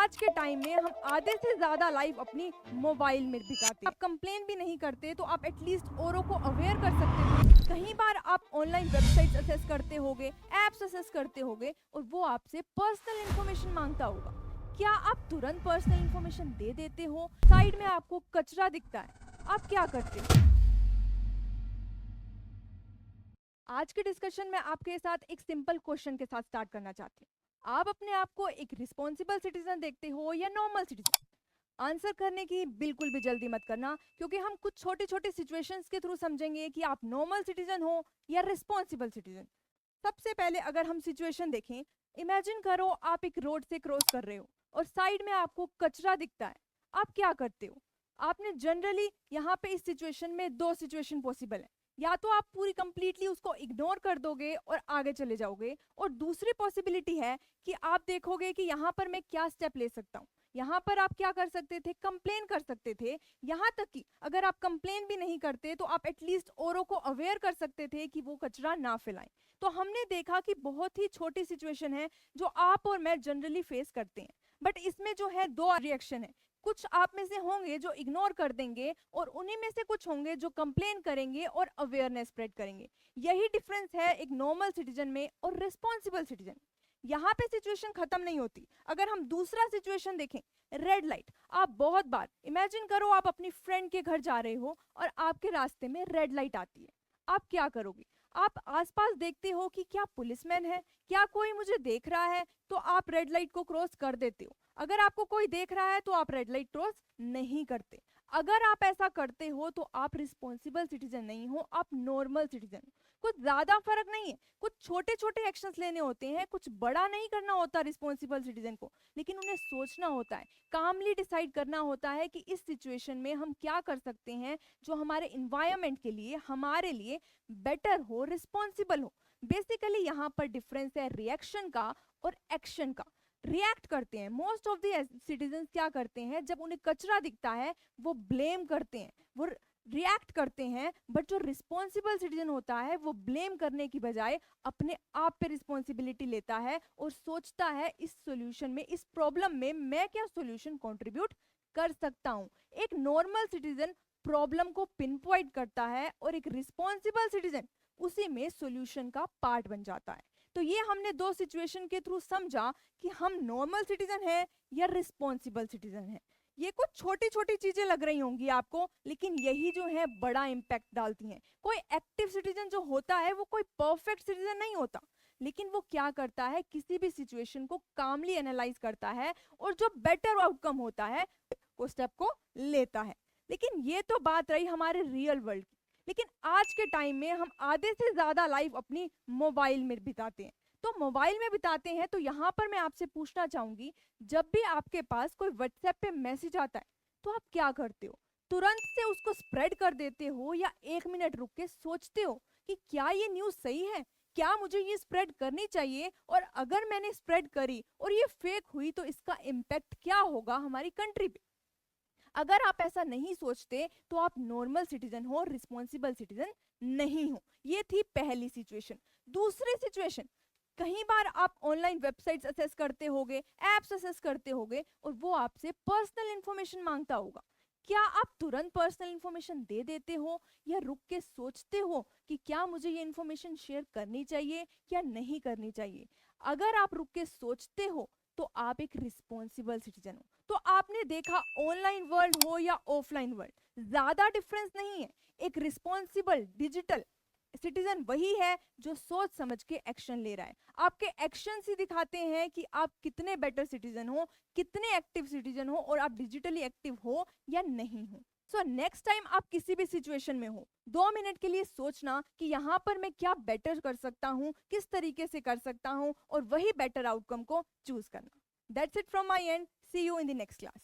आज के टाइम में हम आधे से ज्यादा लाइफ अपनी मोबाइल में बिताते हैं। आप कंप्लेन भी नहीं करते तो आप एटलीस्ट औरों को अवेयर कर सकते हो। कई बार आप ऑनलाइन वेबसाइट्स असेस करते होगे, एप्स असेस करते होगे और वो आपसे पर्सनल इंफॉर्मेशन मांगता होगा। क्या आप तुरंत पर्सनल इंफॉर्मेशन दे देते हो? साइड में आपको कचरा दिखता है, आप क्या करते हो? आज के डिस्कशन में आपके साथ एक सिंपल क्वेश्चन के साथ स्टार्ट करना चाहती हूँ। आप अपने आप को एक रिस्पॉन्सिबल सिटीजन देखते हो या नॉर्मल सिटीजन? आंसर करने की बिल्कुल भी जल्दी मत करना, क्योंकि हम कुछ छोटे छोटे सिचुएशंस के थ्रू समझेंगे कि आप नॉर्मल सिटीजन हो या रिस्पॉन्सिबल सिटीजन। सबसे पहले अगर हम सिचुएशन देखें, इमेजिन करो आप एक रोड से क्रॉस कर रहे हो और साइड में आपको कचरा दिखता है, आप क्या करते हो? आपने जनरली यहाँ पे इस सिचुएशन में दो सिचुएशन पॉसिबल है। या तो आप पूरी कंप्लीटली उसको इग्नोर कर दोगे और आगे चले जाओगे, और दूसरी पॉसिबिलिटी है कि आप देखोगे कि यहाँ पर मैं क्या स्टेप ले सकता हूँ। यहाँ पर आप क्या कर सकते थे? कंप्लेन कर सकते थे। यहाँ तक कि अगर आप कंप्लेन भी नहीं करते तो आप एटलीस्ट औरों को अवेयर कर सकते थे कि वो कचरा ना फैलाएं। तो हमने देखा कि बहुत ही छोटी सिचुएशन है जो आप और मैं जनरली फेस करते हैं, बट इसमें जो है दो रिएक्शन है। कुछ आप में से होंगे जो इग्नोर कर देंगे और उन्हीं में से कुछ होंगे जो कंप्लेन करेंगे और अवेयरनेस स्प्रेड करेंगे। यही डिफरेंस है एक नॉर्मल सिटीजन में और रिस्पॉन्सिबल सिटीजन। यहाँ पे सिचुएशन खत्म नहीं होती। अगर हम दूसरा सिचुएशन देखें, रेड लाइट। आप बहुत बार इमेजिन करो आप अपनी फ्रेंड के घर जा रहे हो और आपके रास्ते में रेड लाइट आती है, आप क्या करोगे? आप आसपास देखते हो कि क्या पुलिसमैन है, क्या कोई मुझे देख रहा है, तो आप रेड लाइट को क्रॉस कर देते हो। अगर आपको कोई देख रहा है तो आप रेड लाइट क्रॉस नहीं करते। अगर आप ऐसा करते हो तो आप रिस्पॉन्सिबल सिटीजन नहीं हो, आप नॉर्मल सिटीजन। कुछ ज्यादा फर्क नहीं है, कुछ छोटे छोटे एक्शंस लेने होते हैं, कुछ बड़ा नहीं करना होता रिस्पॉन्सिबल सिटीजन को, लेकिन उन्हें सोचना होता है, कामली डिसाइड करना होता है कि इस सिचुएशन में हम क्या कर सकते हैं जो हमारे इन्वायरमेंट के लिए, हमारे लिए बेटर हो, रिस्पॉन्सिबल हो। बेसिकली यहाँ पर डिफरेंस है रिएक्शन का और एक्शन का। रिएक्ट करते हैं मोस्ट ऑफ द सिटीजन, क्या करते हैं जब उन्हें कचरा दिखता है वो ब्लेम करते हैं, वो रिएक्ट करते हैं। बट जो रिस्पॉन्सिबल सिटीजन होता है वो ब्लेम करने की बजाय अपने आप पे रिस्पॉन्सिबिलिटी लेता है और सोचता है इस सॉल्यूशन में, इस प्रॉब्लम में मैं क्या सॉल्यूशन कंट्रीब्यूट कर सकता हूँ। एक नॉर्मल सिटीजन प्रॉब्लम को पिन पॉइंट करता है और एक रिस्पॉन्सिबल सिटीजन उसी में सॉल्यूशन का पार्ट बन जाता है। तो ये हमने दो सिचुएशन के थ्रू समझा कि हम नॉर्मल सिटीजन है या रिस्पॉन्सिबल सिटीजन है। ये कुछ छोटी छोटी चीजें लग रही होंगी आपको, लेकिन यही जो है बड़ा इम्पैक्ट डालती हैं। कोई एक्टिव सिटीजन जो होता है वो कोई परफेक्ट सिटीजन नहीं होता, लेकिन वो क्या करता है, किसी भी सिचुएशन को कामली एनालाइज करता है और जो बेटर आउटकम होता है उस स्टेप को लेता है। लेकिन ये तो बात रही हमारे रियल वर्ल्ड की। लेकिन आज के टाइम में हम आधे से ज्यादा लाइफ अपनी मोबाइल में बिताते हैं। तो मोबाइल में बिताते हैं तो यहाँ पर मैं आपसे पूछना चाहूंगी, जब भी आपके पास कोई व्हाट्सएप पे मैसेज आता है तो आप क्या करते हो? तुरंत से उसको स्प्रेड कर देते हो या एक मिनट रुक के सोचते हो कि क्या ये न्यूज़ सही है, क्या मुझे ये स्प्रेड करनी चाहिए, और अगर मैंने स्प्रेड करी और ये फेक हुई तो इसका इम्पैक्ट क्या होगा हमारी कंट्री पे? अगर आप ऐसा नहीं सोचते तो आप नॉर्मल सिटीजन हो, रिस्पॉन्सिबल सिटीजन नहीं हो। ये थी पहली सिचुएशन। दूसरी सिचुएशन, कई बार आप ऑनलाइन वेबसाइट्स असेस करते होगे, एप्स असेस करते होगे और वो आपसे पर्सनल इंफॉर्मेशन मांगता होगा। क्या आप तुरंत पर्सनल इंफॉर्मेशन दे देते हो या रुक के सोचते हो कि क्या मुझे ये इंफॉर्मेशन शेयर करनी चाहिए या नहीं करनी चाहिए? अगर आप रुक के सोचते हो तो आप एक रिस्पॉन्सिबल सिटीजन हो। तो आपने देखा ऑनलाइन वर्ल्ड हो या ऑफलाइन वर्ल्ड, ज्यादा डिफरेंस नहीं है। एक रिस्पॉन्सिबल डिजिटल सिटीजन वही है जो सोच समझ के एक्शन ले रहा है। आपके एक्शन ही दिखाते हैं कि आप कितने बेटर सिटीजन हो, कितने एक्टिव सिटीजन हो और आप डिजिटली एक्टिव हो या नहीं हो। सो नेक्स्ट टाइम आप किसी भी सिचुएशन में हो, 2 मिनट के लिए सोचना कि यहाँ पर मैं क्या बेटर कर सकता हूँ, किस तरीके से कर सकता हूँ, और वही बेटर आउटकम को चूज करना। That's it from my end. See you in the next class.